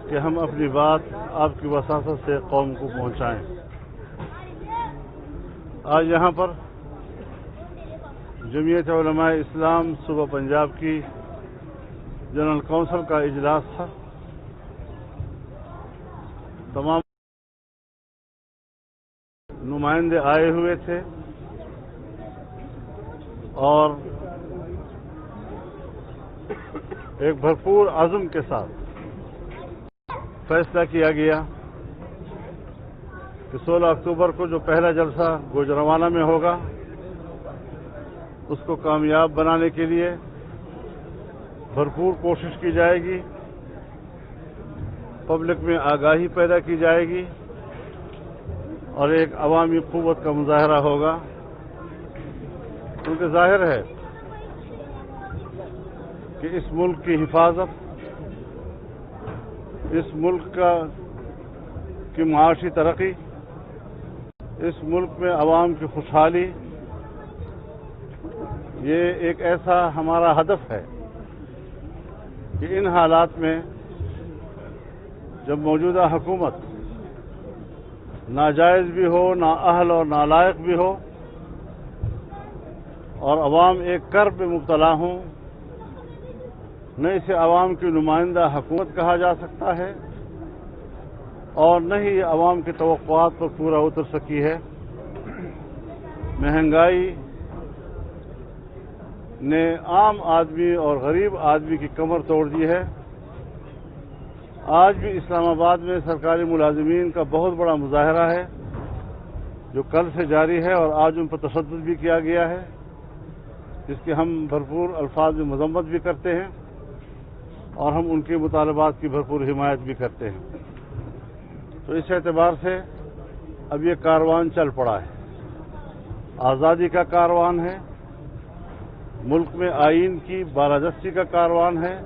کہ ہم اپنی بات آپ کی وساطت سے قوم کو پہنچائیں۔ آج یہاں پر جمعیت علماء اسلام صوبہ پنجاب کی جنرل کونسل کا اجلاس تھا۔ تمام نمائندے آئے ہوئے تھے اور ایک بھرپور عزم کے ساتھ فیصلہ کیا گیا کہ 16 اکتوبر کو جو پہلا جلسہ گوجرانوالہ میں ہوگا اس کو کامیاب بنانے کے لیے بھرپور کوشش کی جائے گی، پبلک میں آگاہی پیدا کی جائے گی اور ایک عوامی قوت کا مظاہرہ ہوگا، کیونکہ ظاہر ہے کہ اس ملک کی حفاظت، اس ملک کی معاشی ترقی، اس ملک میں عوام کی خوشحالی، یہ ایک ایسا ہمارا ہدف ہے کہ ان حالات میں جب موجودہ حکومت ناجائز بھی ہو، نااہل اور نالائق بھی ہو اور عوام ایک کرب میں مبتلا ہوں، نہ اسے عوام کی نمائندہ حکومت کہا جا سکتا ہے اور نہ ہی عوام کی توقعات پر پورا اتر سکی ہے۔ مہنگائی نے عام آدمی اور غریب آدمی کی کمر توڑ دی ہے۔ آج بھی اسلام آباد میں سرکاری ملازمین کا بہت بڑا مظاہرہ ہے جو کل سے جاری ہے اور آج ان پر تشدد بھی کیا گیا ہے، جس کی ہم بھرپور الفاظ میں مذمت بھی کرتے ہیں اور ہم ان کے مطالبات کی بھرپور حمایت بھی کرتے ہیں۔ تو اس اعتبار سے اب یہ کاروان چل پڑا ہے، آزادی کا کاروان ہے، ملک میں آئین کی بالادستی کا کاروان ہے،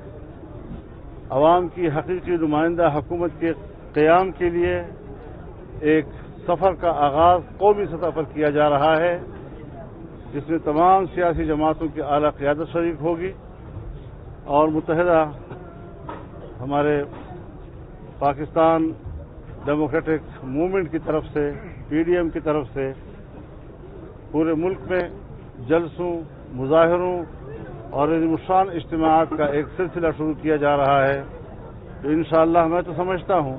عوام کی حقیقی نمائندہ حکومت کے قیام کے لیے ایک سفر کا آغاز قومی سطح پر کیا جا رہا ہے، جس میں تمام سیاسی جماعتوں کی اعلیٰ قیادت شریک ہوگی اور متحدہ ہمارے پاکستان ڈیموکریٹک موومنٹ کی طرف سے، PDM کی طرف سے پورے ملک میں جلسوں، مظاہروں اور عظیم اجتماعات کا ایک سلسلہ شروع کیا جا رہا ہے۔ تو انشاءاللہ میں تو سمجھتا ہوں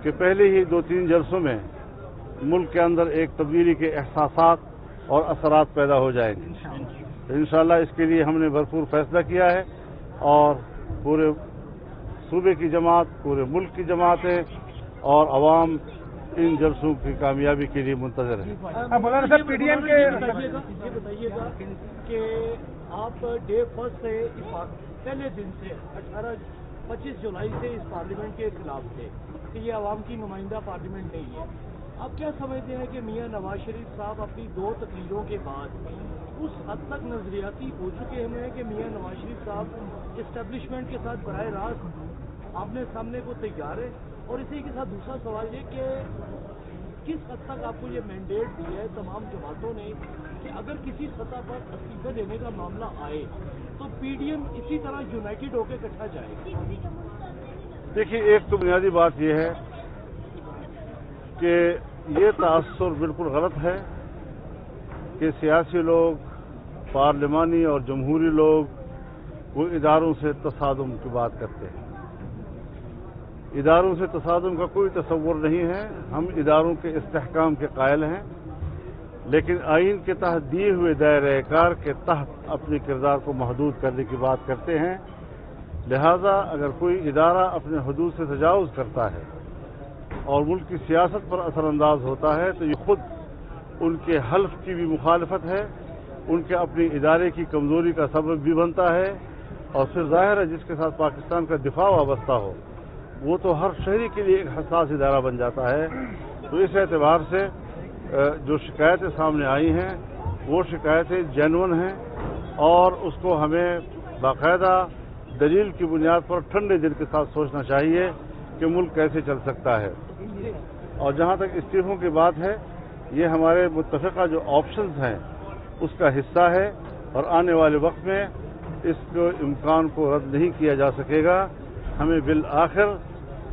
کہ پہلے ہی 2-3 جلسوں میں ملک کے اندر ایک تبدیلی کے احساسات اور اثرات پیدا ہو جائیں گے۔ تو انشاءاللہ اس کے لیے ہم نے بھرپور فیصلہ کیا ہے اور پورے صوبے کی جماعت، پورے ملک کی جماعتیں اور عوام ان جلسوں کی کامیابی کے لیے منتظر ہیں۔ مولانا صاحب PDM کے یہ بتائیے گا کہ آپ ڈے فرسٹ سے پہلے دن سے 25 جولائی سے اس پارلیمنٹ کے خلاف تھے کہ یہ عوام کی نمائندہ پارلیمنٹ نہیں ہے۔ آپ کیا سمجھتے ہیں کہ میاں نواز شریف صاحب اپنی 2 تقریروں کے بعد اس حد تک نظریاتی ہو چکے ہیں کہ میاں نواز شریف صاحب اسٹیبلشمنٹ کے ساتھ براہ راست آمنے سامنے کو تیار ہے؟ اور اسی کے ساتھ دوسرا سوال یہ کہ کس حد تک آپ کو یہ مینڈیٹ دی ہے تمام جماعتوں نے کہ اگر کسی سطح پر استعفے دینے کا معاملہ آئے تو PDM اسی طرح یونائٹڈ ہو کے اکٹھا جائے؟ دیکھیے، ایک تو بنیادی بات یہ ہے کہ یہ تاثر بالکل غلط ہے کہ سیاسی لوگ، پارلیمانی اور جمہوری لوگ وہ اداروں سے تصادم کی بات کرتے ہیں۔ اداروں سے تصادم کا کوئی تصور نہیں ہے، ہم اداروں کے استحکام کے قائل ہیں، لیکن آئین کے تحت دیے ہوئے دائرہ کار کے تحت اپنے کردار کو محدود کرنے کی بات کرتے ہیں۔ لہذا اگر کوئی ادارہ اپنے حدود سے تجاوز کرتا ہے اور ملک کی سیاست پر اثر انداز ہوتا ہے تو یہ خود ان کے حلف کی بھی مخالفت ہے، ان کے اپنی ادارے کی کمزوری کا سبب بھی بنتا ہے، اور پھر ظاہر ہے جس کے ساتھ پاکستان کا دفاع وابستہ ہو وہ تو ہر شہری کے لیے ایک حساس ادارہ بن جاتا ہے۔ تو اس اعتبار سے جو شکایتیں سامنے آئی ہیں وہ شکایتیں جینون ہیں اور اس کو ہمیں باقاعدہ دلیل کی بنیاد پر ٹھنڈے دل کے ساتھ سوچنا چاہیے کہ ملک کیسے چل سکتا ہے۔ اور جہاں تک استعفوں کی بات ہے، یہ ہمارے متفقہ جو آپشنز ہیں اس کا حصہ ہے اور آنے والے وقت میں اس کو امکان کو رد نہیں کیا جا سکے گا۔ ہمیں بالآخر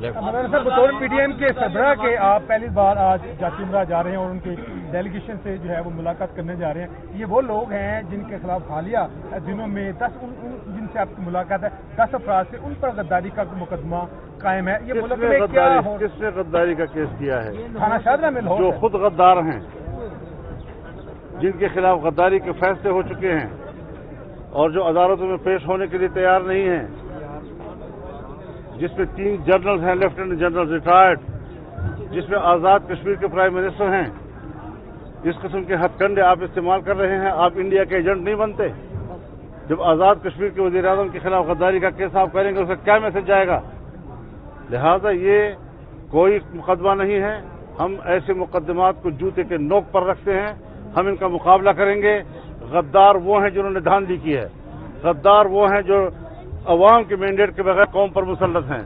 مولانا صاحب بطور پی ڈی ایم کے سربراہ کے آپ پہلی بار آج جاتی امراء جا رہے ہیں اور ان کی ڈیلیگیشن سے جو ہے وہ ملاقات کرنے جا رہے ہیں. یہ وہ لوگ ہیں جن کے خلاف حالیہ دنوں میں جن سے آپ کی ملاقات ہے 10 افراد سے ان پر غداری کا مقدمہ قائم ہے. یہ ملک میں کیا کس نے غداری کا کیس کیا ہے؟ تھانہ شاہدرہ میں جو خود غدار ہیں، جن کے خلاف غداری کے فیصلے ہو چکے ہیں اور جو عدالتوں میں پیش ہونے کے لیے تیار نہیں ہیں، جس میں 3 جنرل ہیں، لیفٹیننٹ جنرل ریٹائرڈ، جس میں آزاد کشمیر کے پرائم منسٹر ہیں. اس قسم کے ہتھ کنڈے آپ استعمال کر رہے ہیں. آپ انڈیا کے ایجنٹ نہیں بنتے. جب آزاد کشمیر کے وزیر اعظم کے خلاف غداری کا کیس آپ کریں گے اس کا کیا میسج جائے گا؟ لہذا یہ کوئی مقدمہ نہیں ہے. ہم ایسے مقدمات کو جوتے کے نوک پر رکھتے ہیں. ہم ان کا مقابلہ کریں گے. غدار وہ ہیں جنہوں نے دھاندلی کی ہے. غدار وہ ہیں جو عوام کے مینڈیٹ کے بغیر قوم پر مسلط ہیں.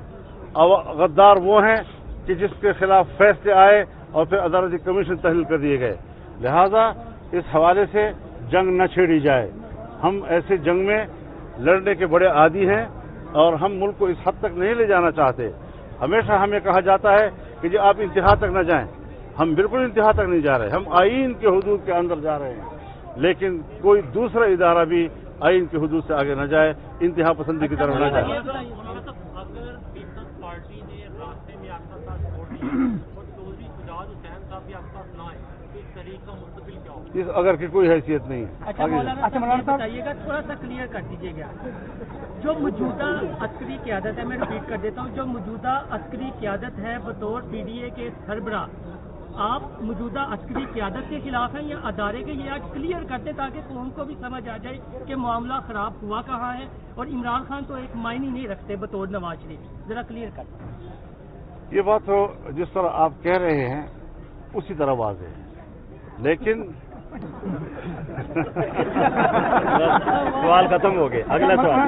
غدار وہ ہیں کہ جس کے خلاف فیصلے آئے اور پھر عدالتی کمیشن تحلیل کر دیے گئے. لہذا اس حوالے سے جنگ نہ چھیڑی جائے. ہم ایسے جنگ میں لڑنے کے بڑے عادی ہیں اور ہم ملک کو اس حد تک نہیں لے جانا چاہتے. ہمیشہ ہمیں کہا جاتا ہے کہ جی آپ انتہا تک نہ جائیں. ہم بالکل انتہا تک نہیں جا رہے. ہم آئین کے حدود کے اندر جا رہے ہیں، لیکن کوئی دوسرا ادارہ بھی آئین کے حدود سے آگے نہ جائے، انتہا پسندی کی طرف نہ جائے. اگر پیپلز پارٹی نے راستے میں آپ کا ساتھ چھوڑ دیا اور چودھری شجاعت حسین صاحب بھی آپ کا ساتھ نہ آئے تو اس تحریک کا مستقبل کیا ہوگا؟ اس اگر کی کوئی حیثیت نہیں ہے. اچھا مولانا صاحب بتائیے گا، تھوڑا سا کلیئر کر دیجیے گا. جو موجودہ عسکری قیادت ہے، میں ریپیٹ کر دیتا ہوں، جو موجودہ عسکری قیادت ہے بطور پی ڈی اے کے سربراہ، آپ موجودہ عسکری قیادت کے خلاف ہیں یا ادارے کے؟ یہ آج کلیئر کرتے تاکہ قوم کو بھی سمجھ آ جائے کہ معاملہ خراب ہوا کہاں ہے. اور عمران خان تو ایک معنی نہیں رکھتے بطور نواز شریف. ذرا کلیئر کرتے. یہ بات تو جس طرح آپ کہہ رہے ہیں اسی طرح واضح ہے، لیکن سوال ختم ہو گئے. اگلا سوال.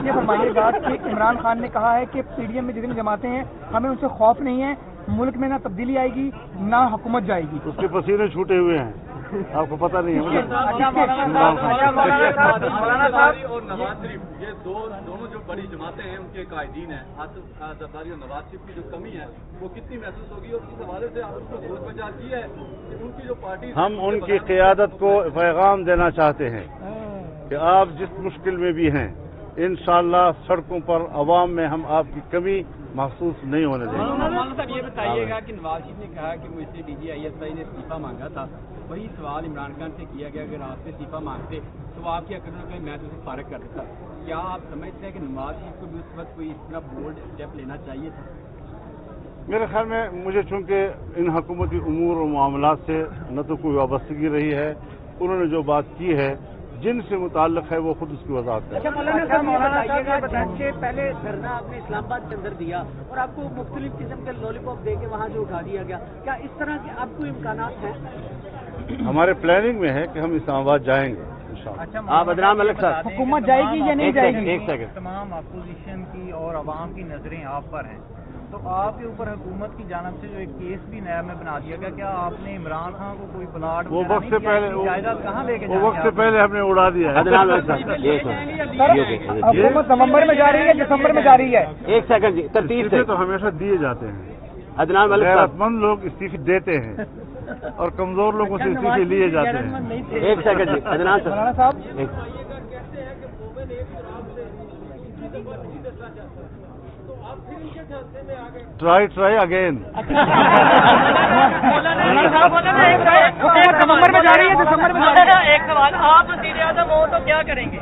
یہ فرمائیے گا کہ عمران خان نے کہا ہے کہ پی ڈی ایم میں جتنی جماعتیں ہیں ہمیں ان سے خوف نہیں ہے، ملک میں نہ تبدیلی آئے گی نہ حکومت جائے گی. اس کے پسینے چھوٹے ہوئے ہیں، آپ کو پتہ نہیں ہے. اور نواز شریف یہ دونوں جو بڑی جماعتیں ہیں ان کے قائدین ہیں. آصف زرداری اور نواز شریف کی جو کمی ہے وہ کتنی محسوس ہوگی اور اس حوالے سے آپ اس کو سوچ بچا کی ہے کہ ان کی جو پارٹی، ہم ان کی قیادت کو پیغام دینا چاہتے ہیں کہ آپ جس مشکل میں بھی ہیں انشاءاللہ سڑکوں پر عوام میں ہم آپ کی کمی محسوس نہیں ہونے دیں گے. مولانا صاحب یہ بتائیے گا کہ نواز شریف نے کہا کہ مجھ سے D G I S I نے استعفیٰ مانگا تھا، وہی سوال عمران خان سے کیا گیا اگر آپ سے استعفیٰ مانگتے تو آپ کیا کرنا کہ میں تو اسے فارغ کر دیتا. کیا آپ سمجھتے ہیں کہ نواز شریف کو بھی اس وقت کوئی اس طرح بولڈ اسٹیپ لینا چاہیے تھا؟ میرے خیال میں مجھے چونکہ ان حکومتی امور و معاملات سے نہ تو کوئی وابستگی رہی ہے، انہوں نے جو بات کی ہے جن سے متعلق ہے وہ خود اس کی وضاحت کریں. مولانا صاحب کہ پہلے دھرنا آپ نے اسلام آباد کے اندر دیا اور آپ کو مختلف قسم کے لالی پاپ دے کے وہاں جو اٹھا دیا گیا، کیا اس طرح کے آپ کو امکانات ہیں؟ ہمارے پلاننگ میں ہے کہ ہم اسلام آباد جائیں گے انشاءاللہ. آپ ادنان ملک صاحب. حکومت جائے گی یا نہیں جائے گی؟ ایک سیکنڈ. تمام اپوزیشن کی اور عوام کی نظریں آپ پر ہیں، تو آپ کے اوپر حکومت کی جانب سے جو ایک کیس بھی نیا میں بنا دیا گیا، کیا آپ نے عمران خان کو کوئی پلاٹ وہ وقت سے پہلے جائیداد کہاں لے کے وہ وقت سے پہلے ہم نے اڑا دیا ہے. ادنان ملک صاحب. حکومت نومبر میں جا رہی ہے دسمبر میں جا رہی ہے؟ ایک سیکنڈ جی، ترتیب سے. استعفے تو ہمیشہ دیے جاتے ہیں. ادنان ملک صاحب. غیرت مند لوگ استعفے دیتے ہیں اور کمزور لوگوں سے استعفے لیے جاتے ہیں. ایک سیکنڈ جی ادنان صاحب. Try again. نومبر میں جا رہی ہے دسمبر میں جا رہی ہے؟ ایک سوال، آپ وزیر اعظم ہو تو کیا کریں گے؟